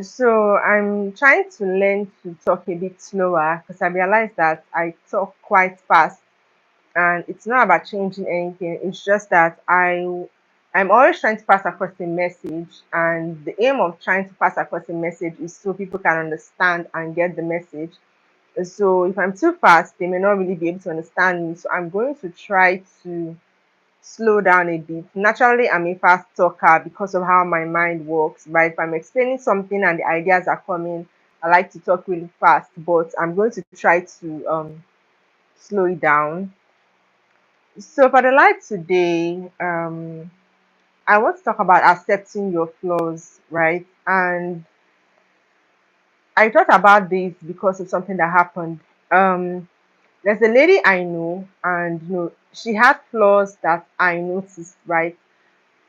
So I'm trying to learn to talk a bit slower because I realize that I talk quite fast, and it's not about changing anything. It's just that I'm always trying to pass across a message, and the aim of trying to pass across a message is so people can understand and get the message. So if I'm too fast, they may not really be able to understand me. So I'm going to try to slow down a bit. Naturally, I'm a fast talker because of how my mind works. But if I'm explaining something and the ideas are coming, I like to talk really fast. But I'm going to try to slow it down. So for the live today, I want to talk about accepting your flaws, right? And I thought about this because of something that happened. Um, there's a lady I know, and she had flaws that I noticed, right?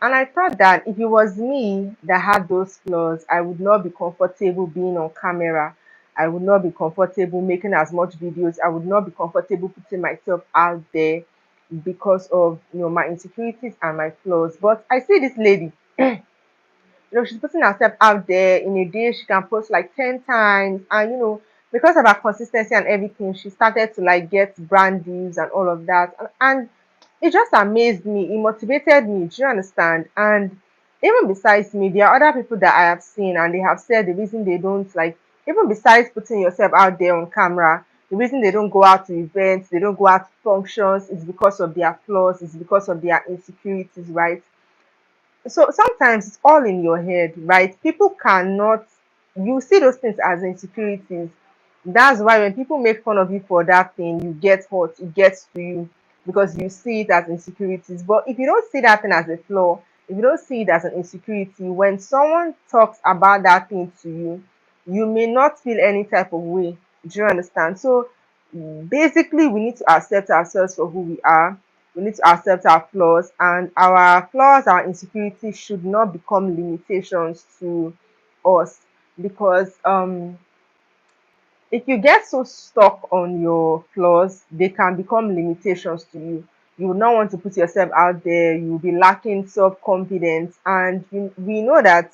And I thought that if it was me that had those flaws, I would not be comfortable being on camera. I would not be comfortable making as much videos. I would not be comfortable putting myself out there because of my insecurities and my flaws. But I see this lady, she's putting herself out there in a day. She can post like 10 times, and because of her consistency and everything, she started to like get brand deals and all of that. And it just amazed me. It motivated me. Do you understand? And even besides me, there are other people that I have seen, and they have said the reason they don't like, even besides putting yourself out there on camera, the reason they don't go out to events, they don't go out to functions, is because of their flaws, is because of their insecurities, right? So sometimes it's all in your head, right? People cannot, you see those things as insecurities. That's why when people make fun of you for that thing, you get hurt, it gets to you because you see it as insecurities. But if you don't see that thing as a flaw, if you don't see it as an insecurity, when someone talks about that thing to you, you may not feel any type of way. Do you understand? So basically, we need to accept ourselves for who we are. We need to accept our flaws, and our flaws, our insecurities should not become limitations to us, because if you get so stuck on your flaws, they can become limitations to you. You would not want to put yourself out there. You will be lacking self-confidence, and we know that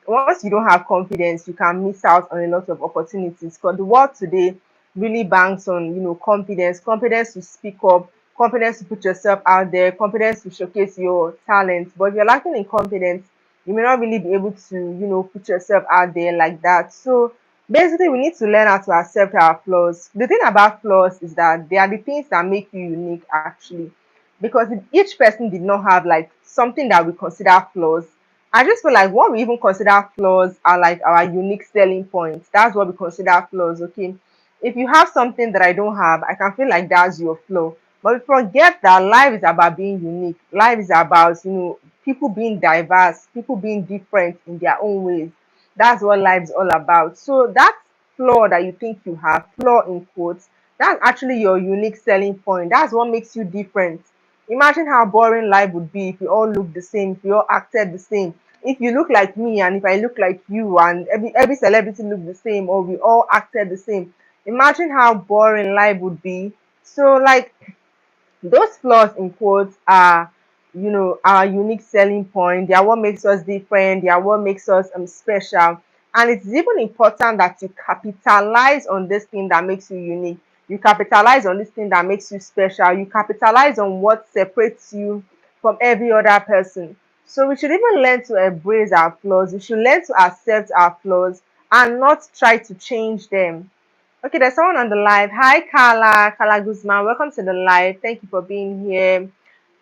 once you don't have confidence, you can miss out on a lot of opportunities, because the world today really banks on confidence to speak up, confidence to put yourself out there, confidence to showcase your talent. But if you're lacking in confidence, you may not really be able to put yourself out there like that. So basically, we need to learn how to accept our flaws. The thing about flaws is that they are the things that make you unique, actually. Because if each person did not have like something that we consider flaws, I just feel like what we even consider flaws are like our unique selling points. That's what we consider flaws, okay? If you have something that I don't have, I can feel like that's your flaw. But we forget that life is about being unique. Life is about, people being diverse, people being different in their own ways. That's what life is all about. So that flaw that you think you have, flaw in quotes, that's actually your unique selling point. That's what makes you different. Imagine how boring life would be if we all looked the same, if we all acted the same. If you look like me and if I look like you and every celebrity look the same, or we all acted the same. Imagine how boring life would be. So like, those flaws in quotes are our unique selling point. They are what makes us different. They are what makes us special. And it's even important that you capitalize on this thing that makes you unique. You capitalize on this thing that makes you special. You capitalize on what separates you from every other person. So we should even learn to embrace our flaws. We should learn to accept our flaws and not try to change them. Okay, there's someone on the live. Hi, Carla. Carla Guzman. Welcome to the live. Thank you for being here.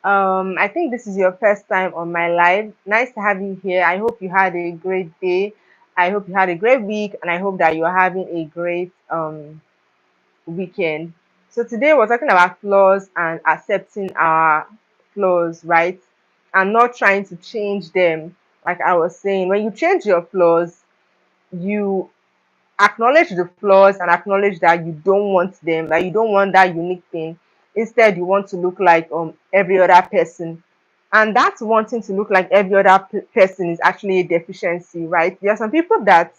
I think this is your first time on my live. Nice to have you here. I hope you had a great day. I hope you had a great week, and I hope that you are having a great weekend. So today we're talking about flaws and accepting our flaws, right? And not trying to change them. Like I was saying, when you change your flaws, you acknowledge the flaws and acknowledge that you don't want them, that you don't want that unique thing. Instead, you want to look like every other person. And that's wanting to look like every other person is actually a deficiency, right? There are some people that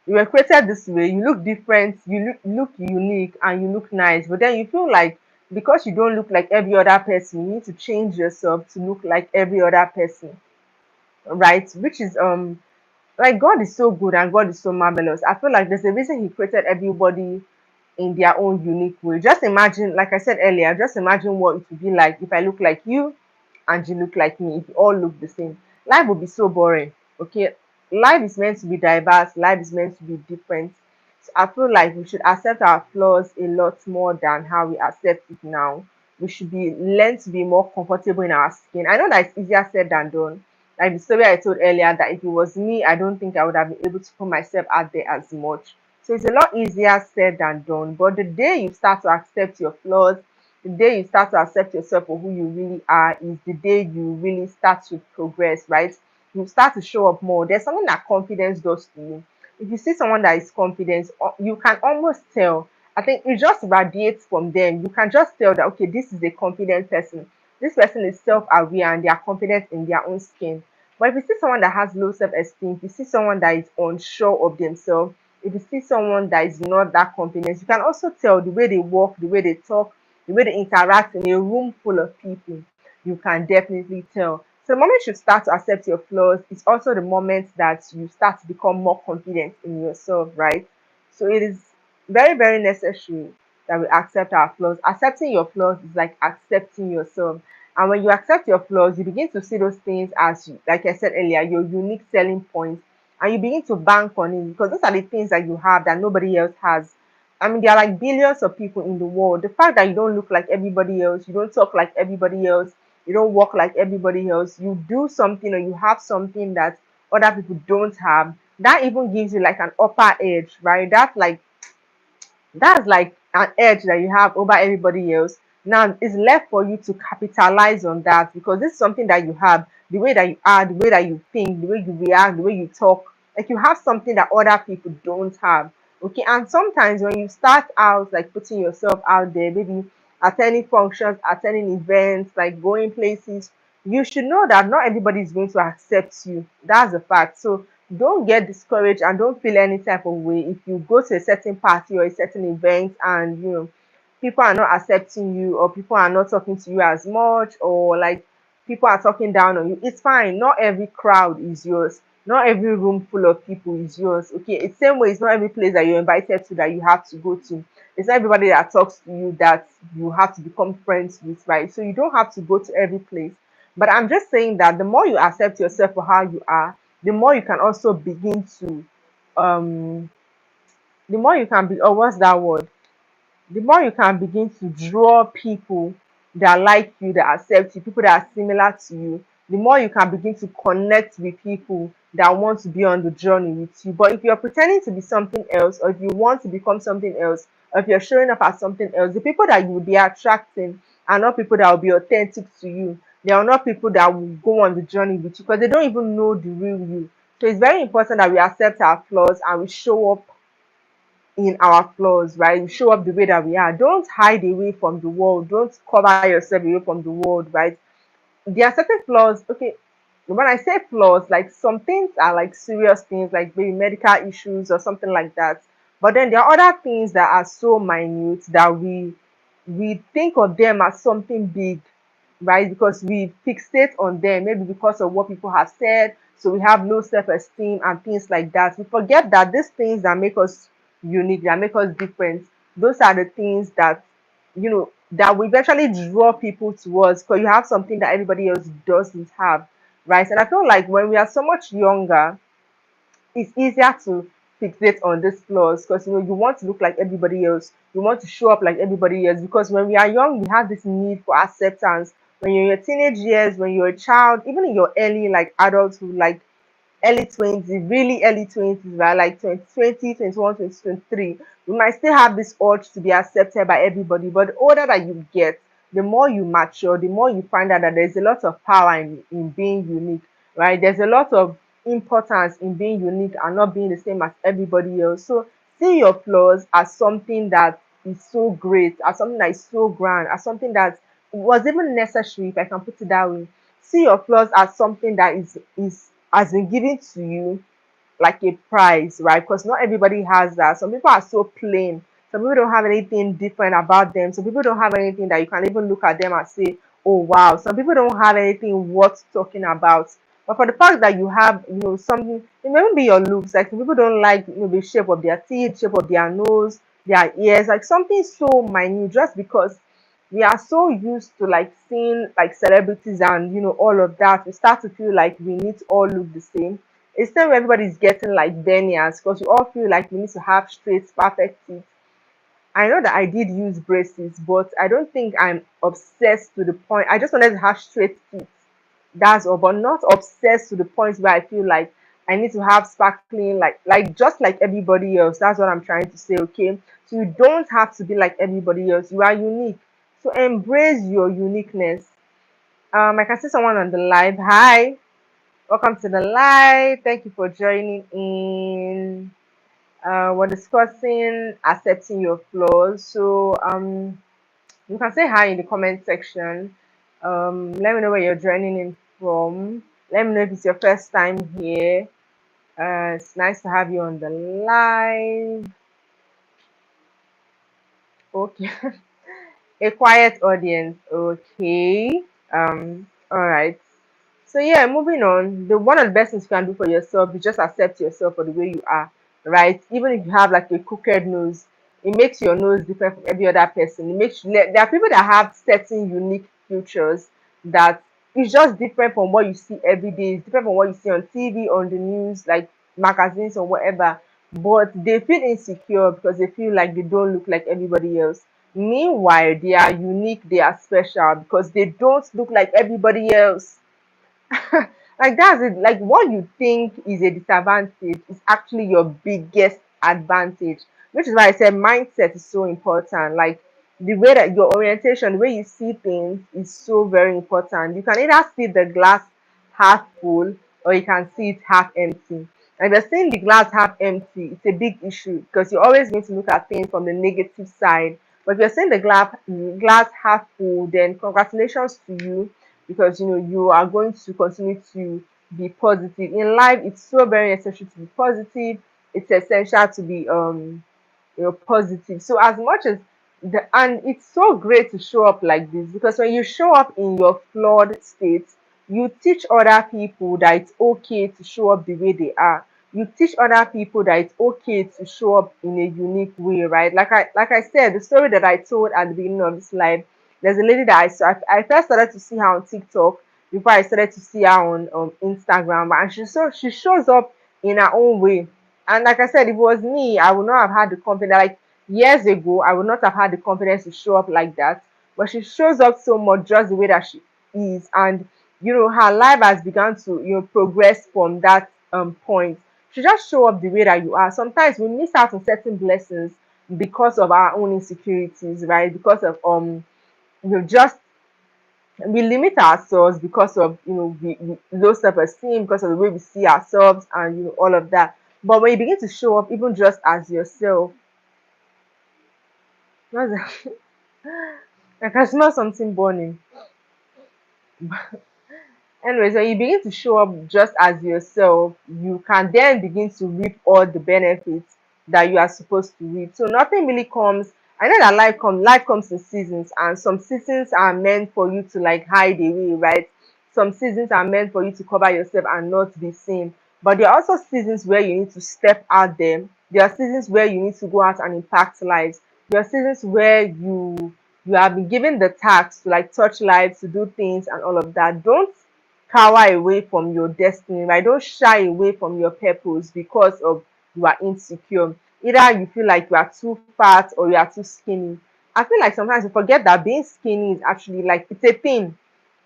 you were created this way, you look different, you look unique, and you look nice, but then you feel like because you don't look like every other person, you need to change yourself to look like every other person, right? Which is Like God is so good and God is so marvelous. I feel like there's a reason He created everybody in their own unique way. Just imagine, like I said earlier, just imagine what it would be like if I look like you and you look like me, if we all look the same. Life would be so boring. Okay. Life is meant to be diverse, life is meant to be different. So I feel like we should accept our flaws a lot more than how we accept it now. We should be learn to be more comfortable in our skin. I know that it's easier said than done. Like the story I told earlier, that if it was me, I don't think I would have been able to put myself out there as much. So it's a lot easier said than done. But the day you start to accept your flaws, the day you start to accept yourself for who you really are, is the day you really start to progress, right? You start to show up more. There's something that confidence does to you. If you see someone that is confident, you can almost tell. I think it just radiates from them. You can just tell that, okay, this is a confident person. This person is self-aware and they are confident in their own skin. But if you see someone that has low self-esteem, if you see someone that is unsure of themselves, if you see someone that is not that confident, you can also tell the way they walk, the way they talk, the way they interact in a room full of people. You can definitely tell. So the moment you start to accept your flaws, it's also the moment that you start to become more confident in yourself, right? So it is very, very necessary that we accept our flaws. Accepting your flaws is like accepting yourself. And when you accept your flaws, you begin to see those things as, like I said earlier, your unique selling points, and you begin to bank on it because those are the things that you have that nobody else has. I mean, there are like billions of people in the world. The fact that you don't look like everybody else, you don't talk like everybody else, you don't walk like everybody else, you do something or you have something that other people don't have, that even gives you like an upper edge, right? That's like an edge that you have over everybody else. Now it's left for you to capitalize on that because this is something that you have. The way that you are, the way that you think, the way you react, the way you talk, like you have something that other people don't have. Okay, and sometimes when you start out like putting yourself out there, maybe attending functions, attending events, like going places, you should know that not everybody is going to accept you. That's a fact. So don't get discouraged and don't feel any type of way if you go to a certain party or a certain event and people are not accepting you or people are not talking to you as much or like people are talking down on you. It's fine. Not every crowd is yours. Not every room full of people is yours. Okay, it's same way. It's not every place that you're invited to that you have to go to. It's not everybody that talks to you that you have to become friends with, right? So you don't have to go to every place. But I'm just saying that the more you accept yourself for how you are, the more you can also begin to um the more you can be, oh, what's that word, the more you can begin to draw people that like you, that accept you, people that are similar to you, the more you can begin to connect with people that want to be on the journey with you. But if you're pretending to be something else, or if you want to become something else, or if you're showing up as something else, the people that you will be attracting are not people that will be authentic to you. They are not people that will go on the journey with you because they don't even know the real you. So it's very important that we accept our flaws and we show up in our flaws, right? You show up the way that we are. Don't hide away from the world. Don't cover yourself away from the world, right? There are certain flaws. Okay, when I say flaws, like some things are like serious things, like maybe medical issues or something like that. But then there are other things that are so minute that we think of them as something big, right? Because we fixate on them, maybe because of what people have said. So we have low self-esteem and things like that. We forget that these things that make us unique, that make us different, those are the things that that will eventually draw people towards because you have something that everybody else doesn't have, right? And I feel like when we are so much younger, it's easier to fixate on these flaws because you want to look like everybody else, you want to show up like everybody else because when we are young we have this need for acceptance. When you're in your teenage years, when you're a child, even in your early like adulthood, like early 20s, really early 20s, right? Like 20, 21, 20, 23, you might still have this urge to be accepted by everybody. But the older that you get, the more you mature, the more you find out that there's a lot of power in being unique, right? There's a lot of importance in being unique and not being the same as everybody else. So see your flaws as something that is so great, as something that is so grand, as something that was even necessary, if I can put it that way. See your flaws as something that is has been given to you like a prize, right? Because not everybody has that. Some people are so plain. Some people don't have anything different about them. Some people don't have anything that you can even look at them and say, oh wow. Some people don't have anything worth talking about. But for the fact that you have, something, it may even be your looks. Like some people don't like, the shape of their teeth, shape of their nose, their ears, like something so minute, just because we are so used to like seeing like celebrities and all of that, we start to feel like we need to all look the same. It's time where everybody's getting like benias because we all feel like we need to have straight, perfect teeth. I know that I did use braces, but I don't think I'm obsessed to the point. I just wanted to have straight teeth. That's all, but not obsessed to the point where I feel like I need to have sparkling, like just like everybody else. That's what I'm trying to say. Okay, so you don't have to be like everybody else. You are unique. So embrace your uniqueness. I can see someone on the live. Hi, welcome to the live. Thank you for joining in. We're discussing accepting your flaws. So you can say hi in the comment section. Let me know where you're joining in from. Let me know if it's your first time here. It's nice to have you on the live. Okay, a quiet audience. Okay. All right. So yeah, moving on. The one of the best things you can do for yourself is just accept yourself for the way you are, right? Even if you have like a crooked nose, it makes your nose different from every other person. It makes there are people that have certain unique features that is just different from what you see every day. It's different from what you see on TV, on the news, like magazines or whatever. But they feel insecure because they feel like they don't look like everybody else. Meanwhile, they are unique, they are special because they don't look like everybody else. Like that's it. Like what you think is a disadvantage is actually your biggest advantage, which is why I said mindset is so important. Like the way that your orientation, the way you see things is so very important. You can either see the glass half full or you can see it half empty. And if you're seeing the glass half empty, it's a big issue because you're always going to look at things from the negative side. But if you're seeing the glass half full, then congratulations to you because you are going to continue to be positive in life. It's so very essential to be positive. It's essential to be positive. So as much as and it's so great to show up like this because when you show up in your flawed state, you teach other people that it's okay to show up the way they are. You teach other people that it's okay to show up in a unique way, right? Like I said, the story that I told at the beginning of this live, there's a lady that I saw. I first started to see her on TikTok before I started to see her on Instagram, and she shows up in her own way. And like I said, if it was me, I would not have had the confidence. Like years ago, I would not have had the confidence to show up like that. But she shows up so much just the way that she is, and her life has begun to progress from that point. She just show up the way that you are. Sometimes we miss out on certain blessings because of our own insecurities, right? Because of just we limit ourselves because of we low self-esteem, because of the way we see ourselves and all of that. But when you begin to show up even just as yourself, what's that? I can smell something burning. Anyways, when you begin to show up just as yourself, you can then begin to reap all the benefits that you are supposed to reap. So nothing really comes. I know that life comes in seasons, and some seasons are meant for you to like hide away, right? Some seasons are meant for you to cover yourself and not be seen. But there are also seasons where you need to step out there. There are seasons where you need to go out and impact lives. There are seasons where you have been given the task to like touch lives, to do things and all of that. Don't cower away from your destiny, right? Don't shy away from your purpose because of you are insecure. Either you feel like you are too fat or you are too skinny. I feel like sometimes you forget that being skinny is actually like it's a thing.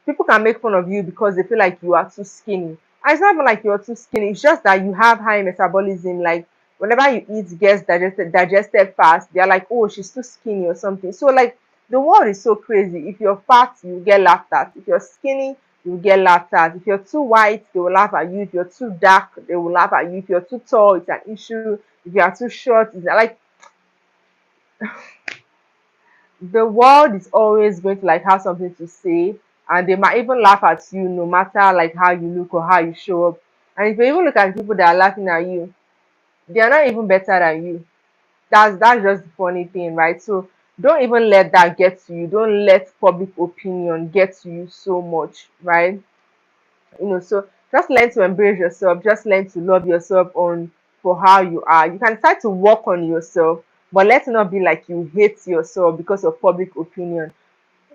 People can make fun of you because they feel like you are too skinny. And it's not even like you're too skinny, it's just that you have high metabolism. Like whenever you eat gets digested fast, they're like, oh, she's too skinny or something. So like the world is so crazy. If you're fat, you get laughed at. If you're skinny, you get laughed at. If you're too white, they will laugh at you. If you're too dark, they will laugh at you. If you're too tall, it's an issue. If you are too short, it's like the world is always going to like have something to say, and they might even laugh at you no matter like how you look or how you show up. And if you even look at people that are laughing at you, they are not even better than you. That's just the funny thing, right? So don't even let that get to you. Don't let public opinion get to you so much, right? So just learn to embrace yourself, just learn to love yourself on for how you are. You can start to work on yourself, but let's not be like you hate yourself because of public opinion.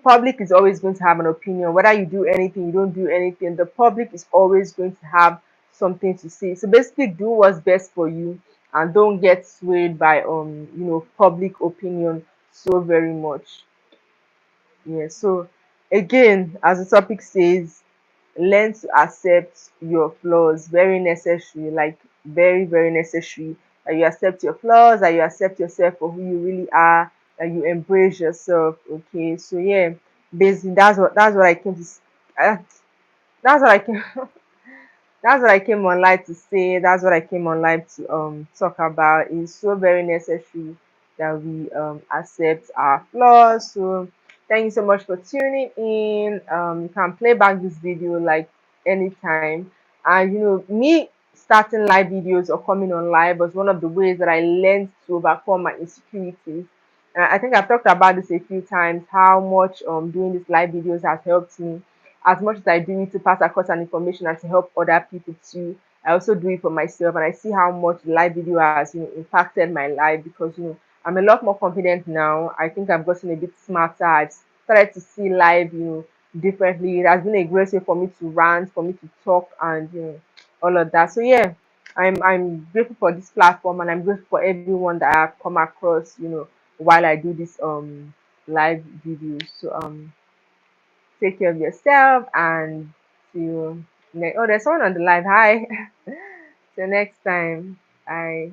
Public is always going to have an opinion, whether you do anything, you don't do anything, the public is always going to have something to say. So basically do what's best for you and don't get swayed by public opinion so very much. Yeah, so again, as the topic says, learn to accept your flaws. Very necessary, like very, very necessary. That you accept your flaws, that you accept yourself for who you really are, that you embrace yourself. Okay, so yeah, basically that's what I came to. Uh, that's what I came. That's what I came online to say. That's what I came online to talk about. It's so very necessary that we accept our flaws. So thank you so much for tuning in. You can play back this video like anytime. And me starting live videos or coming on live was one of the ways that I learned to overcome my insecurities. I think I've talked about this a few times, how much doing these live videos has helped me as much as I do it to pass across an information and to help other people too. I also do it for myself, and I see how much the live video has impacted my life because I'm a lot more confident now. I think I've gotten a bit smarter. I've started to see live differently. It has been a great way for me to rant, for me to talk, and all of that. So yeah, I'm grateful for this platform, and I'm grateful for everyone that I've come across while I do this live videos. So take care of yourself and see you next. Oh, there's someone on the line. Hi. Till next time. Bye.